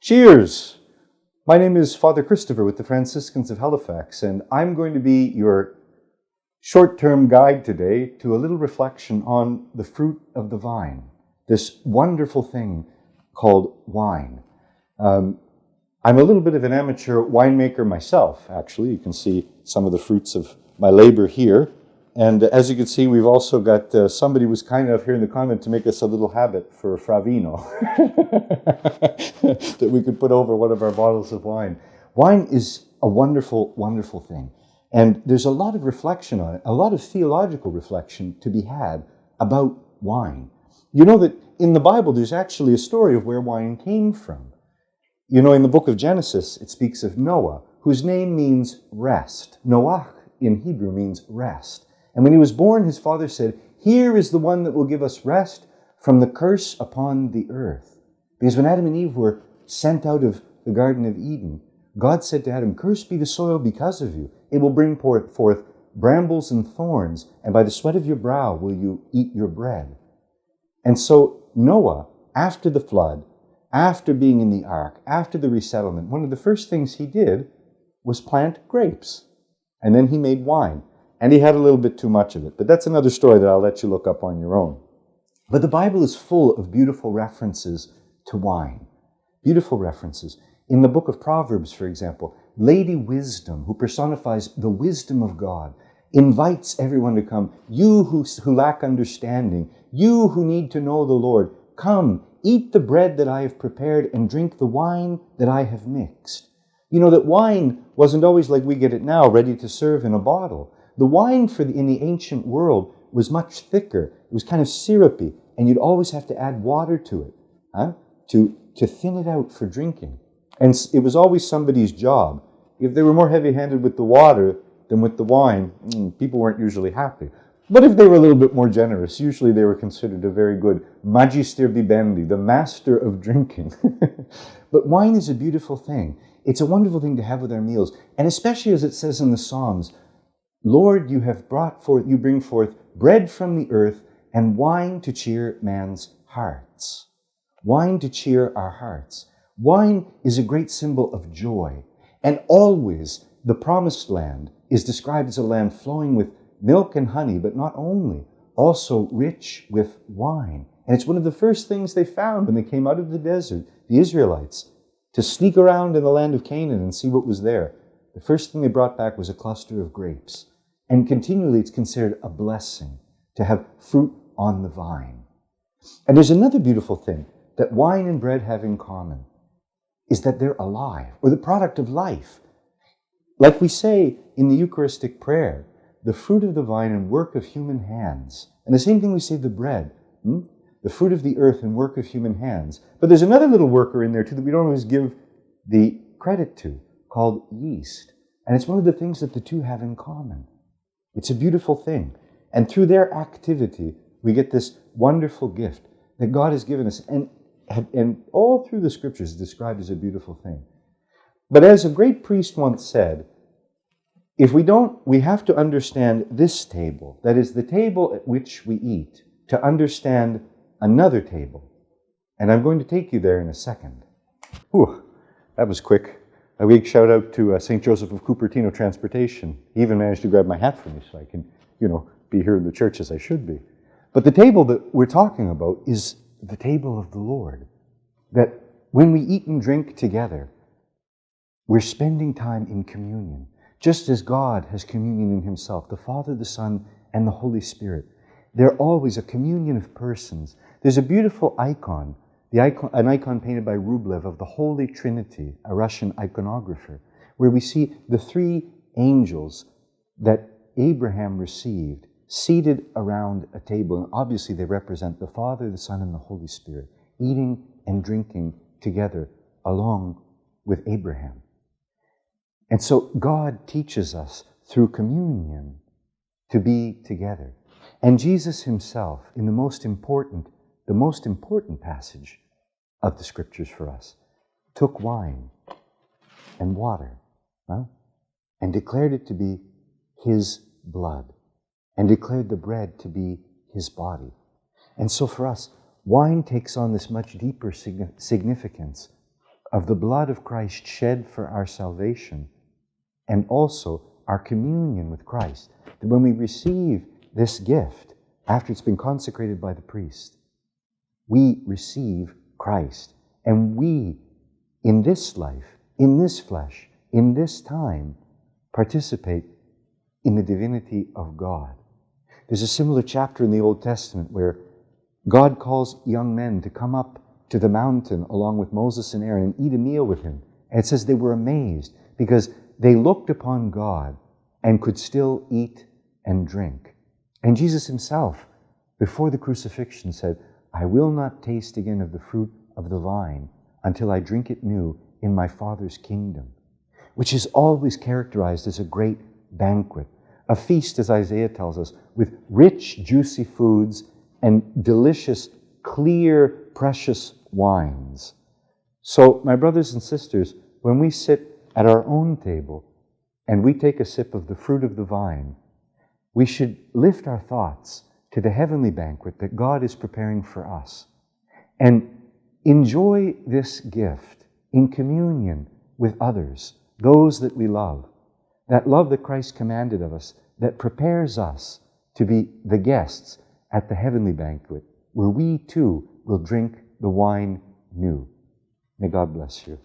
Cheers! My name is Father Christopher with the Franciscans of Halifax, and I'm going to be your short-term guide today to a little reflection on the fruit of the vine, this wonderful thing called wine. I'm a little bit of an amateur winemaker myself, actually. You can see some of the fruits of my labor here. And as you can see, we've also got, somebody was kind enough here in the convent to make us a little habit for Fravino that we could put over one of our bottles of wine. Wine is a wonderful, wonderful thing. And there's a lot of reflection on it, a lot of theological reflection to be had about wine. You know that in the Bible, there's actually a story of where wine came from. You know, in the book of Genesis, it speaks of Noah, whose name means rest. Noach in Hebrew means rest. And when he was born, his father said, "Here is the one that will give us rest from the curse upon the earth." Because when Adam and Eve were sent out of the Garden of Eden, God said to Adam, "Cursed be the soil because of you. It will bring forth brambles and thorns, and by the sweat of your brow will you eat your bread." And so Noah, after the flood, after being in the ark, after the resettlement, one of the first things he did was plant grapes. And then he made wine. And he had a little bit too much of it. But that's another story that I'll let you look up on your own. But the Bible is full of beautiful references to wine. Beautiful references. In the book of Proverbs, for example, Lady Wisdom, who personifies the wisdom of God, invites everyone to come. You who lack understanding, you who need to know the Lord, come, eat the bread that I have prepared and drink the wine that I have mixed. You know that wine wasn't always like we get it now, ready to serve in a bottle. The wine in the ancient world was much thicker. It was kind of syrupy, and you'd always have to add water to it to thin it out for drinking. And it was always somebody's job. If they were more heavy-handed with the water than with the wine, people weren't usually happy. But if they were a little bit more generous, usually they were considered a very good magister bibendi, the master of drinking. But wine is a beautiful thing. It's a wonderful thing to have with our meals, and especially as it says in the Psalms, "Lord, you bring forth bread from the earth and wine to cheer man's hearts." Wine to cheer our hearts. Wine is a great symbol of joy. And always the promised land is described as a land flowing with milk and honey, but not only, also rich with wine. And it's one of the first things they found when they came out of the desert, the Israelites, to sneak around in the land of Canaan and see what was there. The first thing they brought back was a cluster of grapes. And continually it's considered a blessing to have fruit on the vine. And there's another beautiful thing that wine and bread have in common, is that they're alive, or the product of life. Like we say in the Eucharistic prayer, the fruit of the vine and work of human hands. And the same thing we say of the bread, the fruit of the earth and work of human hands. But there's another little worker in there too that we don't always give the credit to, called yeast. And it's one of the things that the two have in common. It's a beautiful thing. And through their activity, we get this wonderful gift that God has given us. And all through the scriptures is described as a beautiful thing. But as a great priest once said, we have to understand this table, that is the table at which we eat, to understand another table. And I'm going to take you there in a second. Whew, that was quick. A big shout out to St. Joseph of Cupertino Transportation. He even managed to grab my hat for me so I can, be here in the church as I should be. But the table that we're talking about is the table of the Lord. That when we eat and drink together, we're spending time in communion. Just as God has communion in Himself, the Father, the Son, and the Holy Spirit. They're always a communion of persons. There's a beautiful icon. An icon painted by Rublev of the Holy Trinity, a Russian iconographer, where we see the three angels that Abraham received seated around a table. And obviously they represent the Father, the Son, and the Holy Spirit, eating and drinking together along with Abraham. And so God teaches us through communion to be together. And Jesus Himself, in the most important passage of the Scriptures for us, took wine and water and declared it to be His blood and declared the bread to be His body. And so for us, wine takes on this much deeper significance of the blood of Christ shed for our salvation, and also our communion with Christ. That when we receive this gift, after it's been consecrated by the priest, we receive Christ. And we, in this life, in this flesh, in this time, participate in the divinity of God. There's a similar chapter in the Old Testament where God calls young men to come up to the mountain along with Moses and Aaron and eat a meal with him. And it says they were amazed because they looked upon God and could still eat and drink. And Jesus himself, before the crucifixion, said, I will not taste again of the fruit of the vine until I drink it new in my Father's kingdom, which is always characterized as a great banquet, a feast, as Isaiah tells us, with rich, juicy foods and delicious, clear, precious wines. So, my brothers and sisters, when we sit at our own table and we take a sip of the fruit of the vine, we should lift our thoughts to the heavenly banquet that God is preparing for us and enjoy this gift in communion with others, those that we love, that love that Christ commanded of us, that prepares us to be the guests at the heavenly banquet, where we too will drink the wine new. May God bless you.